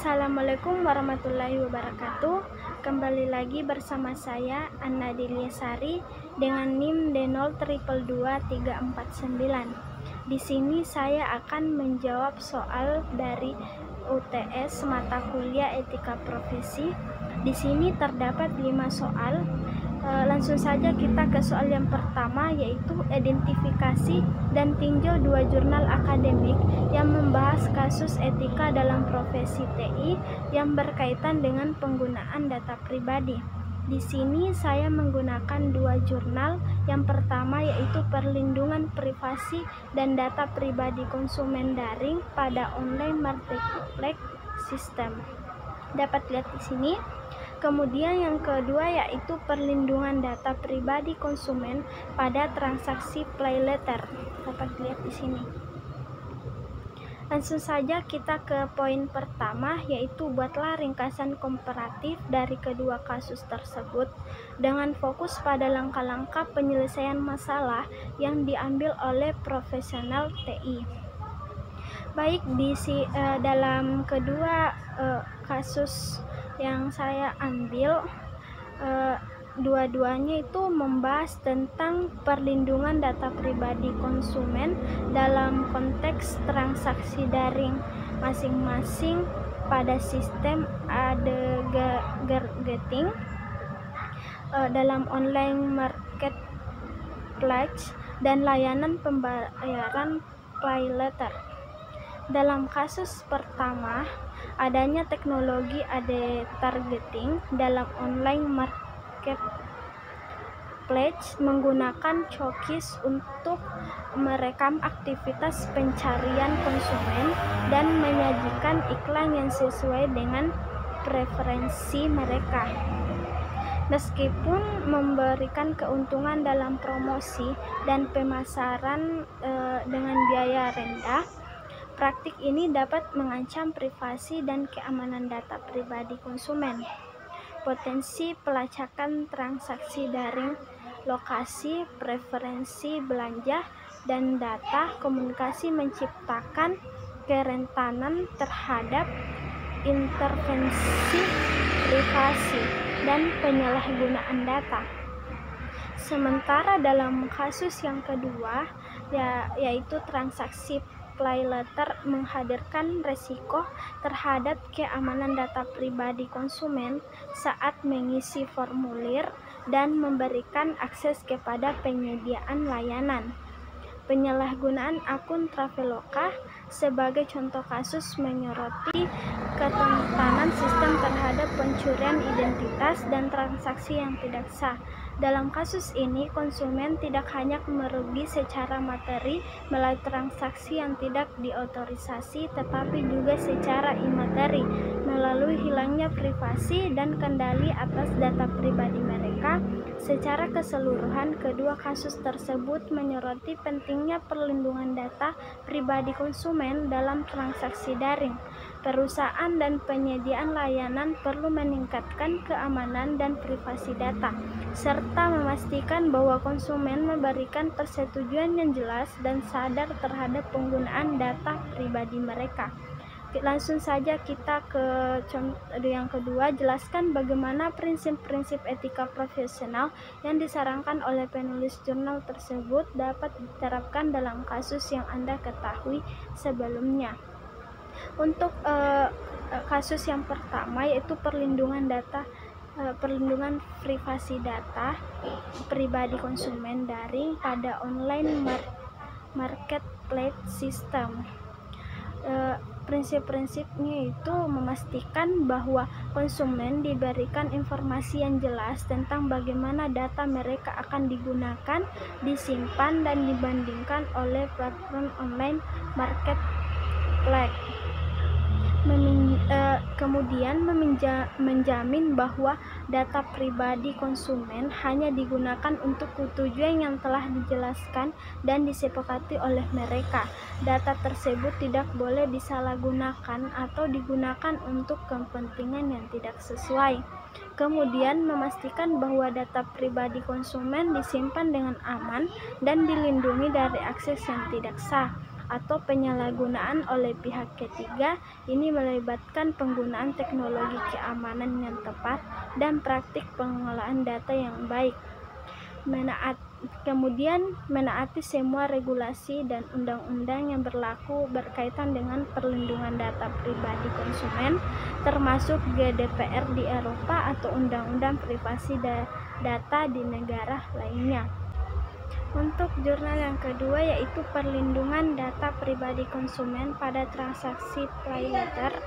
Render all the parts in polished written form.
Assalamualaikum warahmatullahi wabarakatuh. Kembali lagi bersama saya Anna Diliasari dengan NIM D0222349. Di sini saya akan menjawab soal dari UTS mata kuliah Etika Profesi. Di sini terdapat 5 soal. Langsung saja kita ke soal yang pertama, yaitu identifikasi dan tinjau 2 jurnal akademik yang membahas kasus etika dalam profesi TI yang berkaitan dengan penggunaan data pribadi. Di sini saya menggunakan 2 jurnal. Yang pertama yaitu Perlindungan Privasi dan Data Pribadi Konsumen Daring pada Online Marketplace System. Dapat lihat di sini. Kemudian yang kedua yaitu Perlindungan Data Pribadi Konsumen pada Transaksi Pay Letter. Dapat lihat di sini. Langsung saja kita ke poin pertama, yaitu buatlah ringkasan komparatif dari kedua kasus tersebut dengan fokus pada langkah-langkah penyelesaian masalah yang diambil oleh profesional TI. Baik, dalam kedua kasus yang saya ambil, dua-duanya itu membahas tentang perlindungan data pribadi konsumen dalam konteks transaksi daring masing-masing pada sistem aggregating dalam online marketplace dan layanan pembayaran pay letter. Dalam kasus pertama, adanya teknologi AD targeting dalam online marketplace menggunakan cookies untuk merekam aktivitas pencarian konsumen dan menyajikan iklan yang sesuai dengan preferensi mereka. Meskipun memberikan keuntungan dalam promosi dan pemasaran dengan biaya rendah, praktik ini dapat mengancam privasi dan keamanan data pribadi konsumen. Potensi pelacakan transaksi daring, lokasi, preferensi belanja, dan data komunikasi menciptakan kerentanan terhadap intervensi privasi dan penyalahgunaan data. Sementara dalam kasus yang kedua, yaitu transaksi pay letter, menghadirkan resiko terhadap keamanan data pribadi konsumen saat mengisi formulir dan memberikan akses kepada penyediaan layanan. Penyalahgunaan akun Traveloka sebagai contoh kasus menyoroti kerentanan sistem terhadap pencurian identitas dan transaksi yang tidak sah. Dalam kasus ini, konsumen tidak hanya merugi secara materi melalui transaksi yang tidak diotorisasi, tetapi juga secara imateri melalui hilangnya privasi dan kendali atas data pribadi mereka. Secara keseluruhan, kedua kasus tersebut menyoroti pentingnya perlindungan data pribadi konsumen dalam transaksi daring. Perusahaan dan penyediaan layanan perlu meningkatkan keamanan dan privasi data, serta memastikan bahwa konsumen memberikan persetujuan yang jelas dan sadar terhadap penggunaan data pribadi mereka. Langsung saja kita ke contoh yang kedua, jelaskan bagaimana prinsip-prinsip etika profesional yang disarankan oleh penulis jurnal tersebut dapat diterapkan dalam kasus yang Anda ketahui sebelumnya. Untuk kasus yang pertama, yaitu perlindungan privasi data pribadi konsumen daring pada online marketplace system. Prinsip-prinsipnya itu memastikan bahwa konsumen diberikan informasi yang jelas tentang bagaimana data mereka akan digunakan, disimpan, dan dibandingkan oleh platform online marketplace. Kemudian menjamin bahwa data pribadi konsumen hanya digunakan untuk tujuan yang telah dijelaskan dan disepakati oleh mereka. Data tersebut tidak boleh disalahgunakan atau digunakan untuk kepentingan yang tidak sesuai. Kemudian memastikan bahwa data pribadi konsumen disimpan dengan aman dan dilindungi dari akses yang tidak sah. atau penyalahgunaan oleh pihak ketiga. Ini melibatkan penggunaan teknologi keamanan yang tepat dan praktik pengelolaan data yang baik. Kemudian menaati semua regulasi dan undang-undang yang berlaku berkaitan dengan perlindungan data pribadi konsumen, termasuk GDPR di Eropa atau undang-undang privasi data di negara lainnya. Untuk jurnal yang kedua yaitu perlindungan data pribadi konsumen pada transaksi pay letter.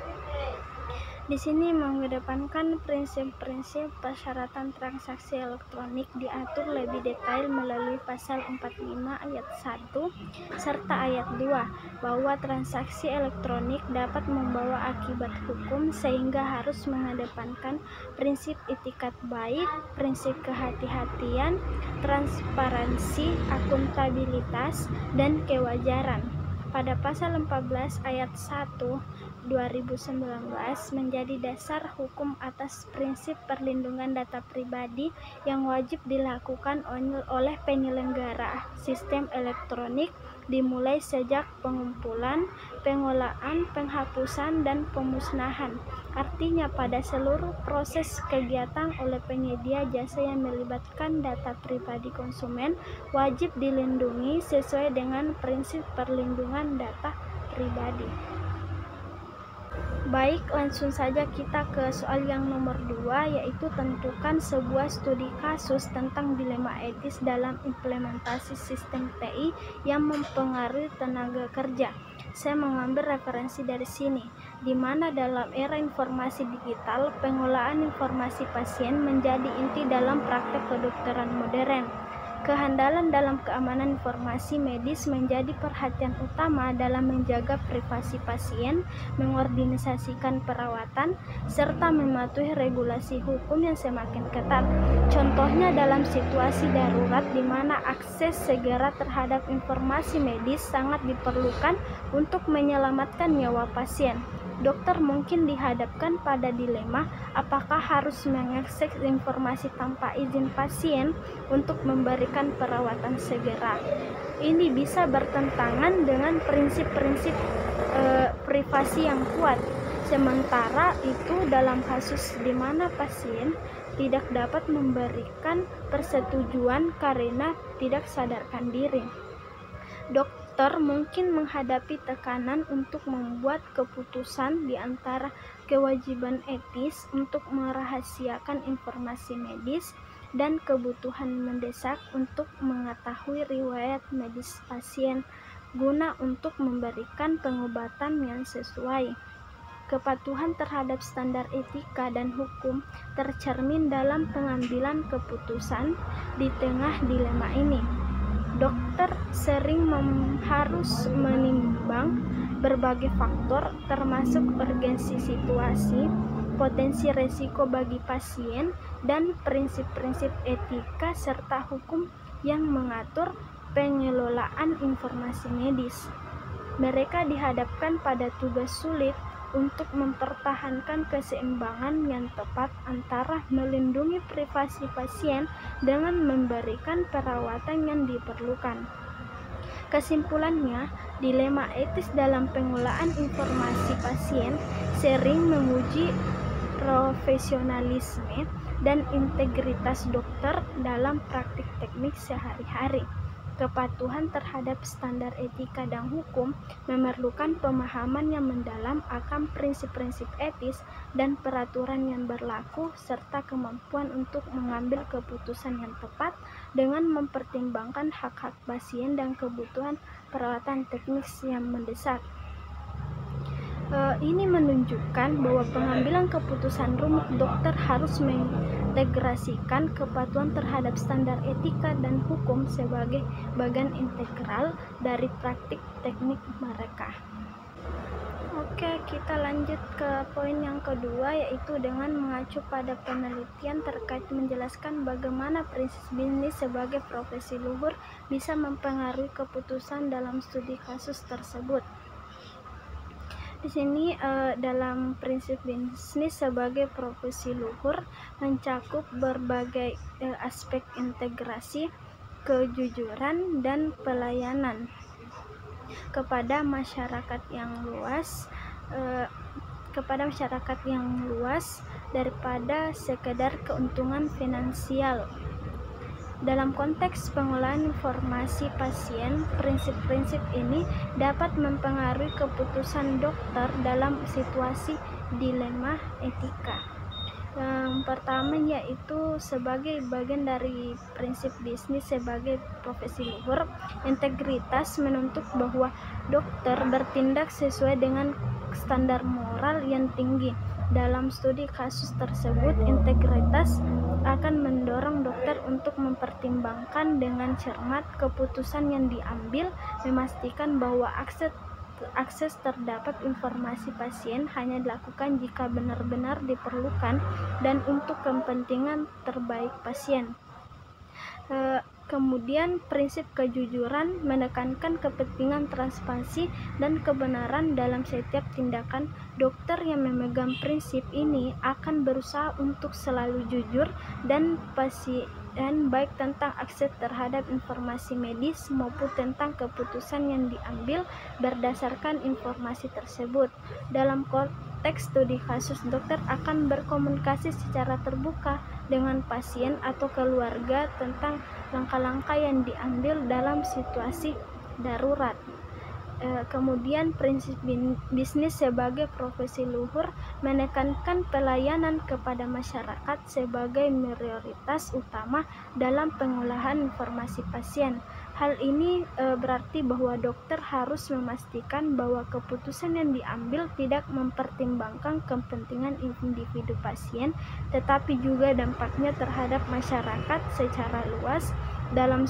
Di sini mengedepankan prinsip-prinsip persyaratan transaksi elektronik diatur lebih detail melalui pasal 45 ayat 1 serta ayat 2 bahwa transaksi elektronik dapat membawa akibat hukum sehingga harus mengedepankan prinsip itikat baik, prinsip kehati-hatian, transparansi, akuntabilitas, dan kewajaran. Pada pasal 14 ayat 1 2019 menjadi dasar hukum atas prinsip perlindungan data pribadi yang wajib dilakukan oleh penyelenggara sistem elektronik dimulai sejak pengumpulan, pengolahan, penghapusan, dan pemusnahan. Artinya pada seluruh proses kegiatan oleh penyedia jasa yang melibatkan data pribadi konsumen wajib dilindungi sesuai dengan prinsip perlindungan data pribadi. Baik, langsung saja kita ke soal yang nomor 2, yaitu tentukan sebuah studi kasus tentang dilema etis dalam implementasi sistem TI yang mempengaruhi tenaga kerja. Saya mengambil referensi dari sini, di mana dalam era informasi digital, pengolahan informasi pasien menjadi inti dalam praktek kedokteran modern. Kehandalan dalam keamanan informasi medis menjadi perhatian utama dalam menjaga privasi pasien, mengorganisasikan perawatan, serta mematuhi regulasi hukum yang semakin ketat. Contohnya dalam situasi darurat di mana akses segera terhadap informasi medis sangat diperlukan untuk menyelamatkan nyawa pasien. Dokter mungkin dihadapkan pada dilema apakah harus mengakses informasi tanpa izin pasien untuk memberikan perawatan segera. Ini bisa bertentangan dengan prinsip-prinsip privasi yang kuat. Sementara itu dalam kasus di mana pasien tidak dapat memberikan persetujuan karena tidak sadarkan diri, dokter mungkin menghadapi tekanan untuk membuat keputusan di antara kewajiban etis untuk merahasiakan informasi medis dan kebutuhan mendesak untuk mengetahui riwayat medis pasien guna untuk memberikan pengobatan yang sesuai. Kepatuhan terhadap standar etika dan hukum tercermin dalam pengambilan keputusan di tengah dilema ini. Dokter sering harus menimbang berbagai faktor termasuk urgensi situasi, potensi resiko bagi pasien, dan prinsip-prinsip etika serta hukum yang mengatur pengelolaan informasi medis. Mereka dihadapkan pada tugas sulit untuk mempertahankan keseimbangan yang tepat antara melindungi privasi pasien dengan memberikan perawatan yang diperlukan. Kesimpulannya, dilema etis dalam pengolahan informasi pasien sering menguji profesionalisme dan integritas dokter dalam praktik teknik sehari-hari. Kepatuhan terhadap standar etika dan hukum memerlukan pemahaman yang mendalam akan prinsip-prinsip etis dan peraturan yang berlaku serta kemampuan untuk mengambil keputusan yang tepat dengan mempertimbangkan hak-hak pasien dan kebutuhan perawatan teknis yang mendesak. Ini menunjukkan bahwa pengambilan keputusan rumit dokter harus mengintegrasikan kepatuhan terhadap standar etika dan hukum sebagai bagian integral dari praktik teknik mereka. Oke, kita lanjut ke poin yang kedua, yaitu dengan mengacu pada penelitian terkait menjelaskan bagaimana prinsip bisnis sebagai profesi luhur bisa mempengaruhi keputusan dalam studi kasus tersebut. Di sini dalam prinsip bisnis sebagai profesi luhur mencakup berbagai aspek integrasi, kejujuran, dan pelayanan. kepada masyarakat yang luas daripada sekedar keuntungan finansial. Dalam konteks pengolahan informasi pasien, prinsip-prinsip ini dapat mempengaruhi keputusan dokter dalam situasi dilema etika. Yang pertama yaitu sebagai bagian dari prinsip bisnis sebagai profesi luhur, integritas menuntut bahwa dokter bertindak sesuai dengan standar moral yang tinggi. Dalam studi kasus tersebut, integritas akan mendorong dokter untuk mempertimbangkan dengan cermat keputusan yang diambil, memastikan bahwa akses terdapat informasi pasien hanya dilakukan jika benar-benar diperlukan dan untuk kepentingan terbaik pasien. Kemudian prinsip kejujuran menekankan kepentingan transparansi dan kebenaran dalam setiap tindakan. Dokter yang memegang prinsip ini akan berusaha untuk selalu jujur dan pasien, baik tentang akses terhadap informasi medis maupun tentang keputusan yang diambil berdasarkan informasi tersebut. Dalam konteks studi kasus, dokter akan berkomunikasi secara terbuka dengan pasien atau keluarga tentang langkah-langkah yang diambil dalam situasi darurat. Kemudian prinsip bisnis sebagai profesi luhur menekankan pelayanan kepada masyarakat sebagai prioritas utama dalam pengolahan informasi pasien. Hal ini berarti bahwa dokter harus memastikan bahwa keputusan yang diambil tidak mempertimbangkan kepentingan individu pasien, tetapi juga dampaknya terhadap masyarakat secara luas. Dalam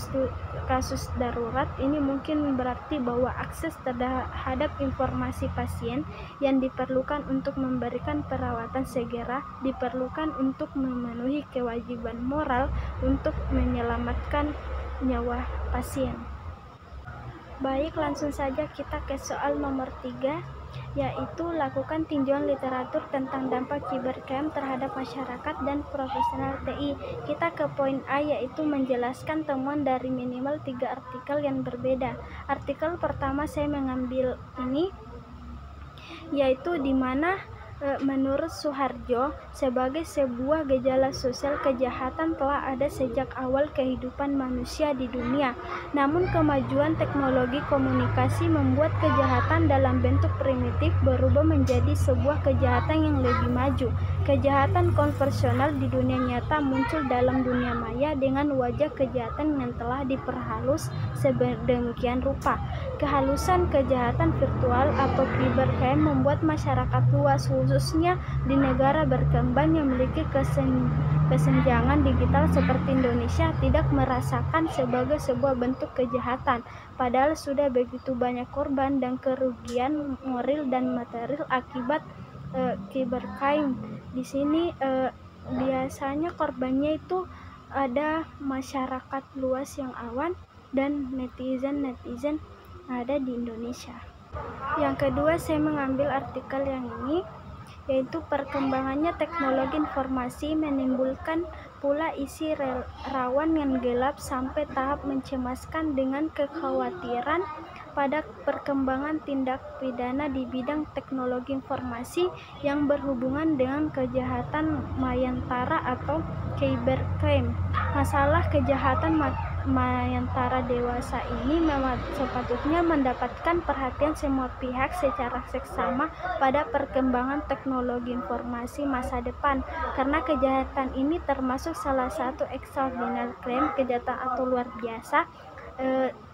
kasus darurat ini mungkin berarti bahwa akses terhadap informasi pasien yang diperlukan untuk memberikan perawatan segera diperlukan untuk memenuhi kewajiban moral untuk menyelamatkan nyawa pasien. Baik, langsung saja kita ke soal nomor 3, yaitu lakukan tinjauan literatur tentang dampak cybercrime terhadap masyarakat dan profesional TI. Kita ke poin A, yaitu menjelaskan temuan dari minimal 3 artikel yang berbeda. Artikel pertama saya mengambil ini, yaitu di mana menurut Suharjo, sebagai sebuah gejala sosial, kejahatan telah ada sejak awal kehidupan manusia di dunia. Namun kemajuan teknologi komunikasi membuat kejahatan dalam bentuk primitif berubah menjadi sebuah kejahatan yang lebih maju. Kejahatan konvensional di dunia nyata muncul dalam dunia maya dengan wajah kejahatan yang telah diperhalus sedemikian rupa. Kehalusan kejahatan virtual atau cybercrime membuat masyarakat luas, khususnya di negara berkembang yang memiliki kesenjangan digital seperti Indonesia, tidak merasakan sebagai sebuah bentuk kejahatan, padahal sudah begitu banyak korban dan kerugian moral dan material akibat cybercrime. Di sini biasanya korbannya itu ada masyarakat luas yang awan dan netizen ada di Indonesia. Yang kedua, saya mengambil artikel yang ini, yaitu perkembangannya teknologi informasi menimbulkan pula isi rawan yang gelap sampai tahap mencemaskan dengan kekhawatiran pada perkembangan tindak pidana di bidang teknologi informasi yang berhubungan dengan kejahatan mayantara atau cybercrime. Masalah kejahatan mayantara dewasa ini memang sepatutnya mendapatkan perhatian semua pihak secara seksama pada perkembangan teknologi informasi masa depan, karena kejahatan ini termasuk salah satu extraordinary crime, kejahatan atau luar biasa,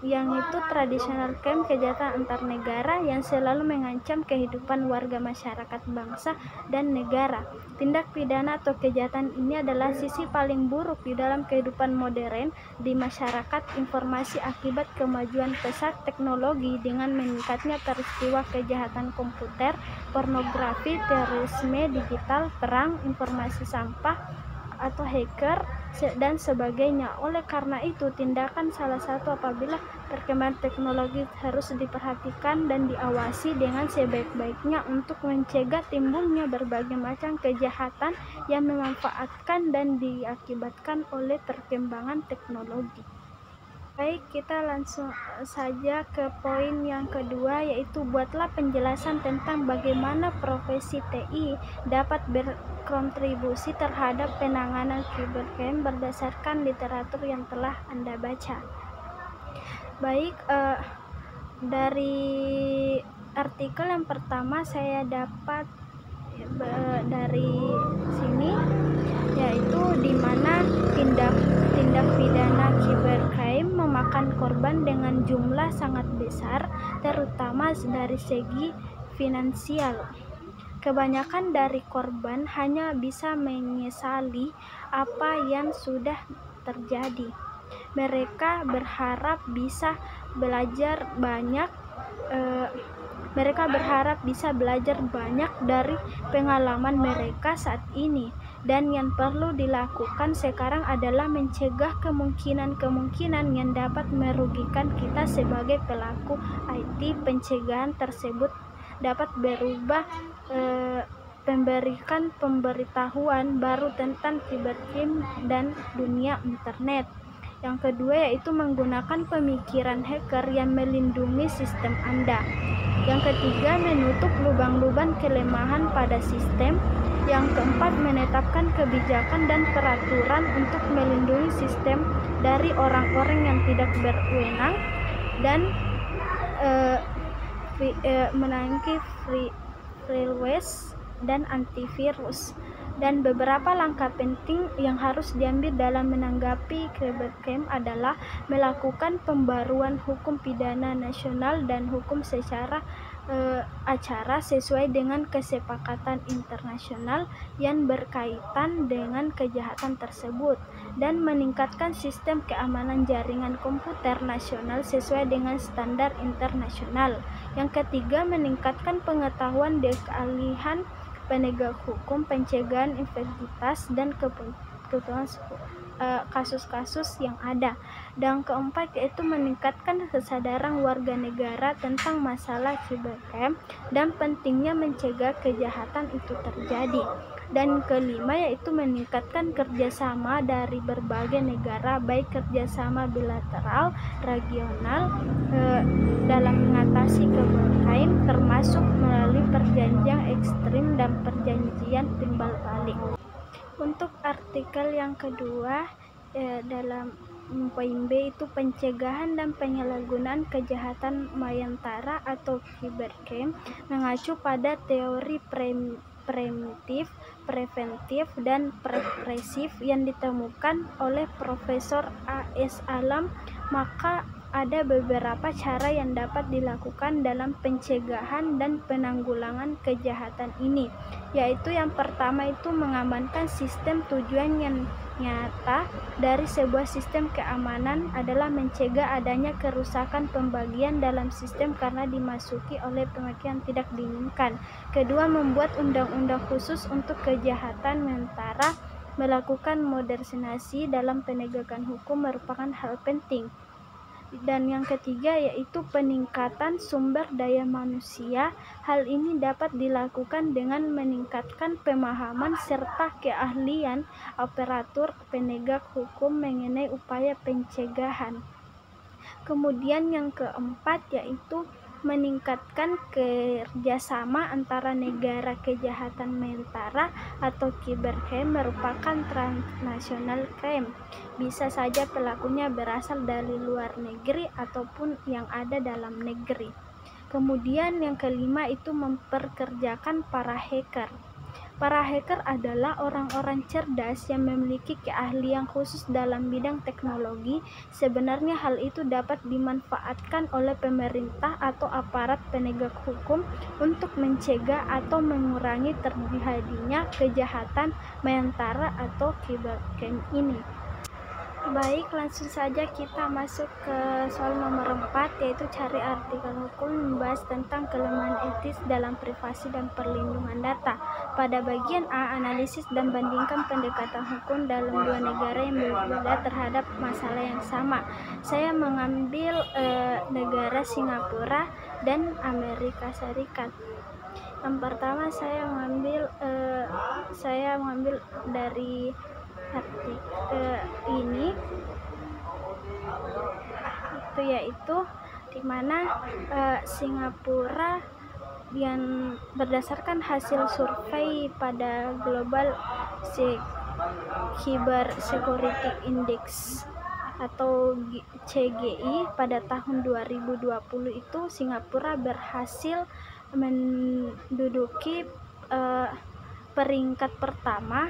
yang itu tradisional crime, kejahatan antar negara yang selalu mengancam kehidupan warga masyarakat bangsa dan negara. Tindak pidana atau kejahatan ini adalah sisi paling buruk di dalam kehidupan modern di masyarakat informasi akibat kemajuan pesat teknologi dengan meningkatnya peristiwa kejahatan komputer, pornografi, terorisme digital, perang, informasi sampah atau hacker dan sebagainya. Oleh karena itu, tindakan salah satu apabila perkembangan teknologi harus diperhatikan dan diawasi dengan sebaik-baiknya untuk mencegah timbulnya berbagai macam kejahatan yang memanfaatkan dan diakibatkan oleh perkembangan teknologi. Baik, kita langsung saja ke poin yang kedua, yaitu buatlah penjelasan tentang bagaimana profesi TI dapat berkontribusi terhadap penanganan cybercrime berdasarkan literatur yang telah Anda baca. Baik, dari artikel yang pertama saya dapat dari sini, yaitu di mana tindak pidana cybercrime memakan korban dengan jumlah sangat besar, terutama dari segi finansial. Kebanyakan dari korban hanya bisa menyesali apa yang sudah terjadi. Mereka berharap bisa belajar banyak dari pengalaman mereka saat ini, dan yang perlu dilakukan sekarang adalah mencegah kemungkinan yang dapat merugikan kita sebagai pelaku IT. Pencegahan tersebut dapat berubah memberikan pemberitahuan baru tentang cybercrime dan dunia internet. Yang kedua yaitu menggunakan pemikiran hacker yang melindungi sistem Anda. Yang ketiga, menutup lubang-lubang kelemahan pada sistem. Yang keempat, menetapkan kebijakan dan peraturan untuk melindungi sistem dari orang-orang yang tidak berwenang, dan menangki freeware dan antivirus. Dan beberapa langkah penting yang harus diambil dalam menanggapi cybercrime adalah melakukan pembaruan hukum pidana nasional dan hukum secara acara sesuai dengan kesepakatan internasional yang berkaitan dengan kejahatan tersebut, dan meningkatkan sistem keamanan jaringan komputer nasional sesuai dengan standar internasional. Yang ketiga, meningkatkan pengetahuan dan keahlian penegak hukum, pencegahan integritas dan kebutuhan kasus-kasus yang ada. Dan keempat yaitu meningkatkan kesadaran warga negara tentang masalah cybercrime dan pentingnya mencegah kejahatan itu terjadi. Dan kelima yaitu meningkatkan kerjasama dari berbagai negara, baik kerjasama bilateral, regional, dalam mengatasi cybercrime, termasuk melalui perjanjian ekstrim dan perjanjian timbal balik. Untuk artikel yang kedua, dalam poin B itu pencegahan dan penyalahgunaan kejahatan mayantara atau cybercrime, mengacu pada teori preventif dan represif yang ditemukan oleh Profesor A.S. Alam. Maka ada beberapa cara yang dapat dilakukan dalam pencegahan dan penanggulangan kejahatan ini, yaitu yang pertama itu mengamankan sistem. Tujuan yang nyata dari sebuah sistem keamanan adalah mencegah adanya kerusakan pembagian dalam sistem karena dimasuki oleh pihak yang tidak diinginkan. Kedua, membuat undang-undang khusus untuk kejahatan mayantara. Melakukan modernisasi dalam penegakan hukum merupakan hal penting. Dan yang ketiga yaitu peningkatan sumber daya manusia. Hal ini dapat dilakukan dengan meningkatkan pemahaman serta keahlian aparatur penegak hukum mengenai upaya pencegahan. Kemudian yang keempat yaitu meningkatkan kerjasama antara negara. Kejahatan mayantara atau cybercrime merupakan transnational crime. Bisa saja pelakunya berasal dari luar negeri ataupun yang ada dalam negeri. Kemudian yang kelima itu memperkerjakan para hacker. Para hacker adalah orang-orang cerdas yang memiliki keahlian khusus dalam bidang teknologi. Sebenarnya hal itu dapat dimanfaatkan oleh pemerintah atau aparat penegak hukum untuk mencegah atau mengurangi terjadinya kejahatan mayantara atau cybercrime ini. Baik, langsung saja kita masuk ke soal nomor 4, yaitu cari artikel hukum membahas tentang kelemahan etis dalam privasi dan perlindungan data. Pada bagian A, analisis dan bandingkan pendekatan hukum dalam dua negara yang berbeda terhadap masalah yang sama. Saya mengambil negara Singapura dan Amerika Serikat. Yang pertama saya mengambil dari artikel ini. yaitu di mana Singapura yang berdasarkan hasil survei pada Global Cyber Security Index atau CGI pada tahun 2020 itu Singapura berhasil menduduki peringkat pertama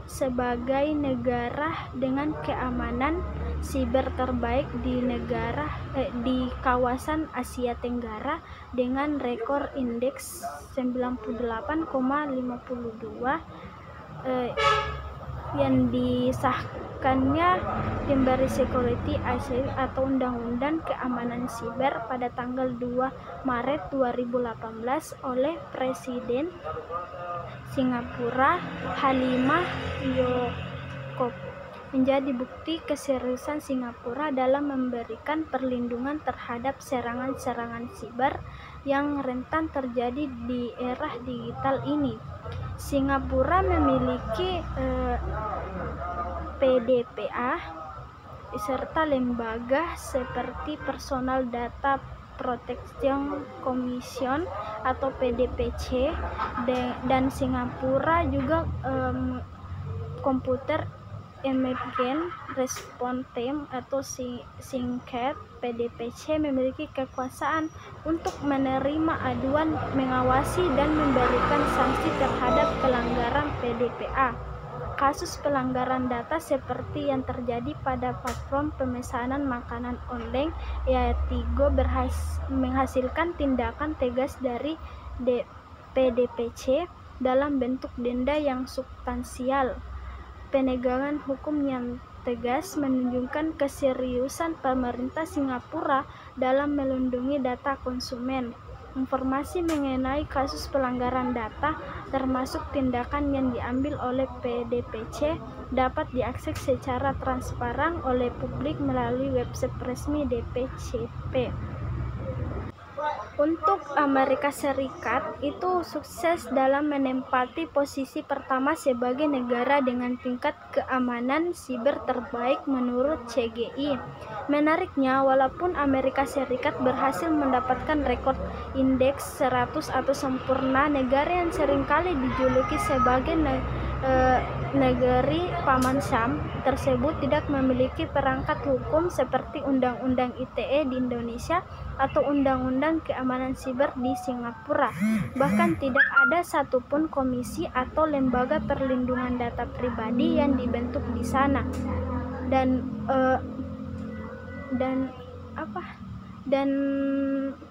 sebagai negara dengan keamanan siber terbaik di kawasan Asia Tenggara dengan rekor indeks 98,52 yang disahkannya Cyber Security Act atau Undang-Undang Keamanan Siber pada tanggal 2 Maret 2018 oleh Presiden Singapura Halimah Yacob, menjadi bukti keseriusan Singapura dalam memberikan perlindungan terhadap serangan-serangan siber yang rentan terjadi di era digital ini. Singapura memiliki PDPA serta lembaga seperti Personal Data Protection Commission atau PDPC, dan Singapura juga Computer Emergency Response Team atau singkat PDPC memiliki kekuasaan untuk menerima aduan, mengawasi dan memberikan sanksi terhadap pelanggaran PDPA. Kasus pelanggaran data seperti yang terjadi pada platform pemesanan makanan online Eatigo menghasilkan tindakan tegas dari PDPC dalam bentuk denda yang substansial. Penegakan hukum yang tegas menunjukkan keseriusan pemerintah Singapura dalam melindungi data konsumen. Informasi mengenai kasus pelanggaran data, termasuk tindakan yang diambil oleh PDPC, dapat diakses secara transparan oleh publik melalui website resmi DPCP. Untuk Amerika Serikat itu sukses dalam menempati posisi pertama sebagai negara dengan tingkat keamanan siber terbaik menurut CGI. Menariknya, walaupun Amerika Serikat berhasil mendapatkan rekor indeks 100 atau sempurna, negara yang seringkali dijuluki sebagai negeri Paman Sam tersebut tidak memiliki perangkat hukum seperti Undang-Undang ITE di Indonesia atau Undang-Undang Keamanan Siber di Singapura. Bahkan tidak ada satupun komisi atau lembaga perlindungan data pribadi yang dibentuk di sana. Dan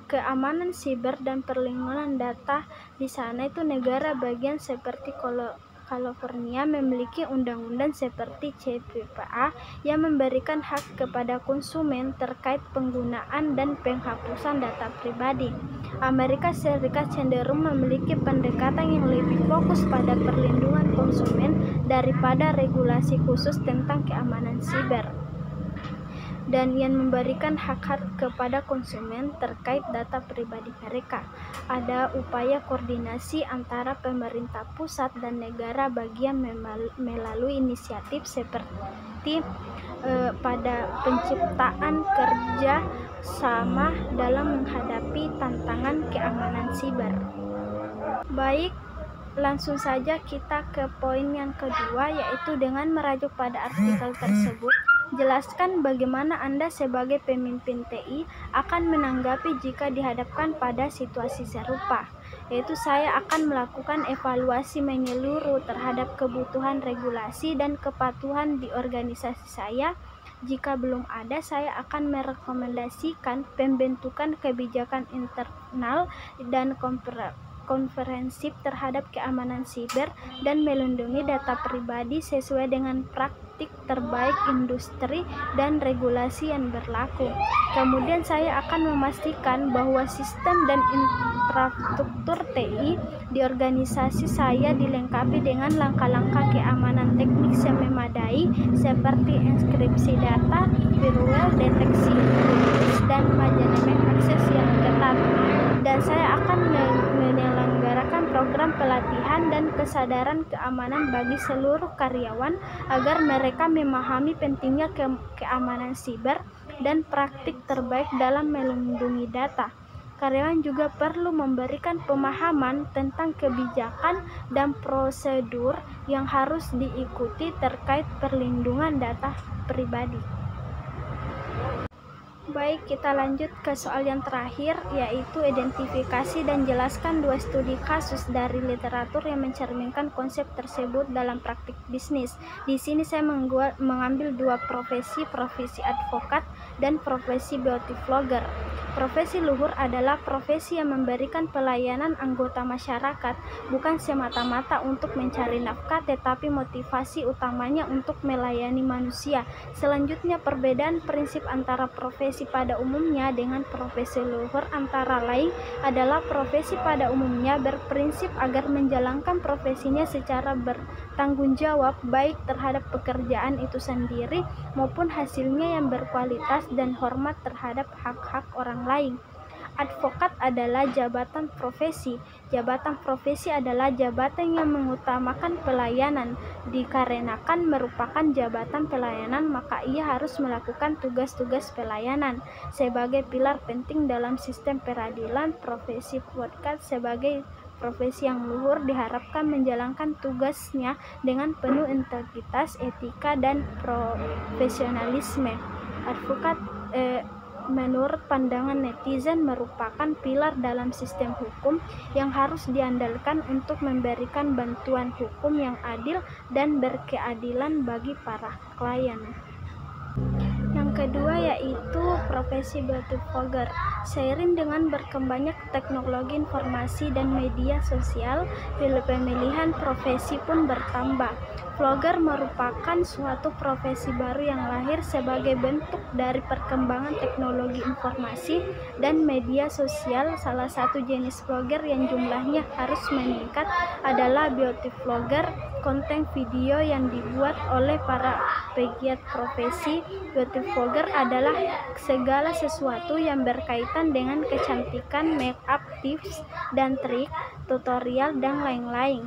keamanan siber dan perlindungan data di sana itu negara bagian seperti California memiliki undang-undang seperti CPPA yang memberikan hak kepada konsumen terkait penggunaan dan penghapusan data pribadi. Amerika Serikat cenderung memiliki pendekatan yang lebih fokus pada perlindungan konsumen daripada regulasi khusus tentang keamanan siber, dan yang memberikan hak-hak kepada konsumen terkait data pribadi mereka. Ada upaya koordinasi antara pemerintah pusat dan negara bagian melalui inisiatif seperti pada penciptaan kerja sama dalam menghadapi tantangan keamanan siber. Baik, langsung saja kita ke poin yang kedua, yaitu dengan merujuk pada artikel tersebut, jelaskan bagaimana Anda sebagai pemimpin TI akan menanggapi jika dihadapkan pada situasi serupa. Yaitu saya akan melakukan evaluasi menyeluruh terhadap kebutuhan regulasi dan kepatuhan di organisasi saya. Jika belum ada, saya akan merekomendasikan pembentukan kebijakan internal dan komprehensif terhadap keamanan siber dan melindungi data pribadi sesuai dengan praktik terbaik industri dan regulasi yang berlaku. Kemudian saya akan memastikan bahwa sistem dan infrastruktur TI di organisasi saya dilengkapi dengan langkah-langkah keamanan teknik yang memadai seperti enkripsi data, firewall, deteksi dan manajemen akses yang ketat. Dan saya akan menyelenggarakan menyelenggarakan program pelatihan dan kesadaran keamanan bagi seluruh karyawan agar mereka memahami pentingnya keamanan siber dan praktik terbaik dalam melindungi data. Karyawan juga perlu memberikan pemahaman tentang kebijakan dan prosedur yang harus diikuti terkait perlindungan data pribadi. Baik, kita lanjut ke soal yang terakhir, yaitu identifikasi dan jelaskan 2 studi kasus dari literatur yang mencerminkan konsep tersebut dalam praktik bisnis. Di sini saya mengambil 2 profesi advokat dan profesi beauty vlogger. Profesi luhur adalah profesi yang memberikan pelayanan anggota masyarakat, bukan semata-mata untuk mencari nafkah, tetapi motivasi utamanya untuk melayani manusia. Selanjutnya, perbedaan prinsip antara profesi pada umumnya dengan profesi luhur antara lain adalah profesi pada umumnya berprinsip agar menjalankan profesinya secara bertanggung jawab baik terhadap pekerjaan itu sendiri maupun hasilnya yang berkualitas dan hormat terhadap hak-hak orang lain. Advokat adalah jabatan profesi. Jabatan profesi adalah jabatan yang mengutamakan pelayanan. Dikarenakan merupakan jabatan pelayanan, maka ia harus melakukan tugas-tugas pelayanan. Sebagai pilar penting dalam sistem peradilan, profesi advokat sebagai profesi yang luhur diharapkan menjalankan tugasnya dengan penuh integritas, etika, dan profesionalisme. Advokat menurut pandangan netizen merupakan pilar dalam sistem hukum yang harus diandalkan untuk memberikan bantuan hukum yang adil dan berkeadilan bagi para klien. Yang kedua yaitu profesi beauty vlogger. Seiring dengan berkembangnya teknologi informasi dan media sosial, pemilihan profesi pun bertambah. Vlogger merupakan suatu profesi baru yang lahir sebagai bentuk dari perkembangan teknologi informasi dan media sosial. Salah satu jenis vlogger yang jumlahnya harus meningkat adalah beauty vlogger, konten video yang dibuat oleh para pegiat profesi. Beauty vlogger adalah segala sesuatu yang berkaitan dengan kecantikan, make up, tips dan trik, tutorial dan lain-lain.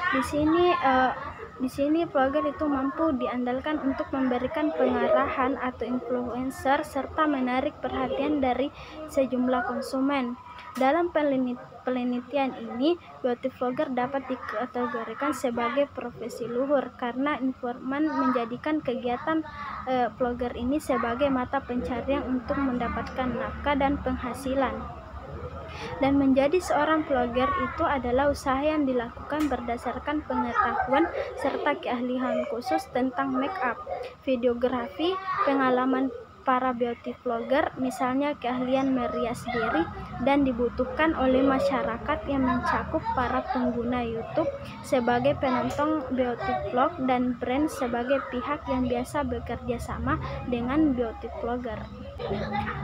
Di sini vlogger itu mampu diandalkan untuk memberikan pengarahan atau influencer serta menarik perhatian dari sejumlah konsumen. Dalam penelitian ini, beauty vlogger dapat dikategorikan sebagai profesi luhur karena informan menjadikan kegiatan vlogger ini sebagai mata pencarian untuk mendapatkan nafkah dan penghasilan. Dan menjadi seorang vlogger itu adalah usaha yang dilakukan berdasarkan pengetahuan serta keahlian khusus tentang make up, videografi, pengalaman para beauty vlogger, misalnya keahlian merias diri, dan dibutuhkan oleh masyarakat yang mencakup para pengguna YouTube sebagai penonton beauty vlog dan brand sebagai pihak yang biasa bekerja sama dengan beauty vlogger.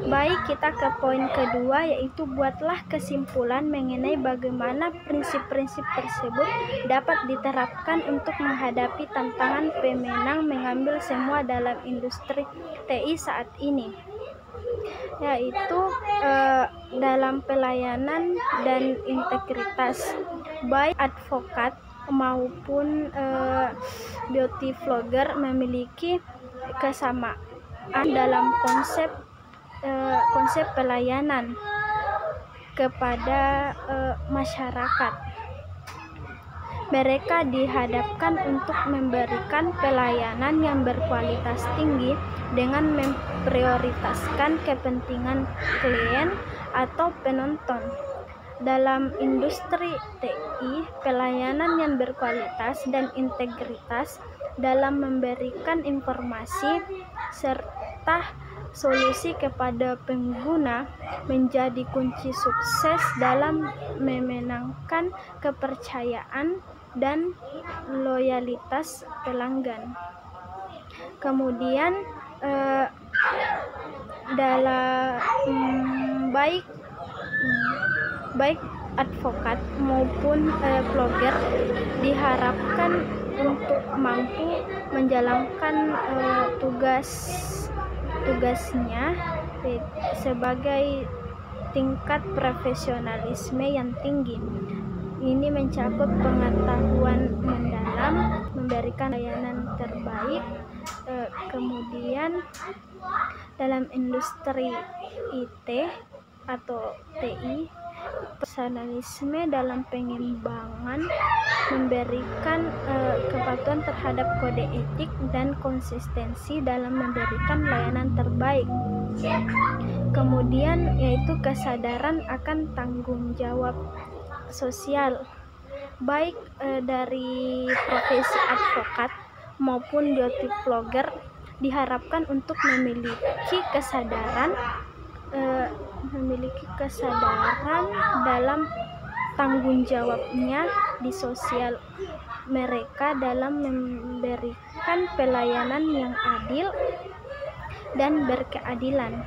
Baik, kita ke poin kedua, yaitu buatlah kesimpulan mengenai bagaimana prinsip-prinsip tersebut dapat diterapkan untuk menghadapi tantangan pemenang mengambil semua dalam industri TI saat ini, yaitu dalam pelayanan dan integritas. Baik advokat maupun beauty vlogger memiliki kesamaan dalam konsep pelayanan kepada masyarakat. Mereka dihadapkan untuk memberikan pelayanan yang berkualitas tinggi dengan memprioritaskan kepentingan klien atau penonton. Dalam industri TI, pelayanan yang berkualitas dan integritas dalam memberikan informasi serta solusi kepada pengguna menjadi kunci sukses dalam memenangkan kepercayaan dan loyalitas pelanggan. Kemudian dalam baik advokat maupun vlogger diharapkan untuk mampu menjalankan tugasnya sebagai tingkat profesionalisme yang tinggi. Ini mencakup pengetahuan mendalam, memberikan layanan terbaik, kemudian dalam industri IT atau TI, profesionalisme dalam pengembangan, memberikan kepatuhan terhadap kode etik, dan konsistensi dalam memberikan layanan terbaik. Kemudian yaitu kesadaran akan tanggung jawab sosial, baik dari profesi advokat maupun beauty vlogger diharapkan untuk memiliki kesadaran dalam tanggung jawabnya di sosial mereka dalam memberikan pelayanan yang adil dan berkeadilan.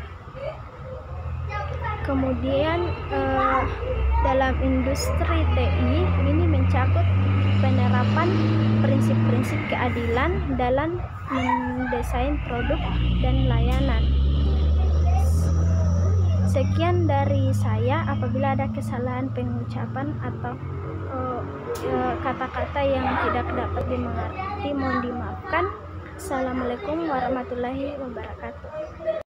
Kemudian dalam industri TI ini mencakup penerapan prinsip-prinsip keadilan dalam mendesain produk dan layanan. Sekian dari saya. Apabila ada kesalahan pengucapan atau kata-kata yang tidak dapat dimengerti, mohon dimaafkan. Assalamualaikum warahmatullahi wabarakatuh.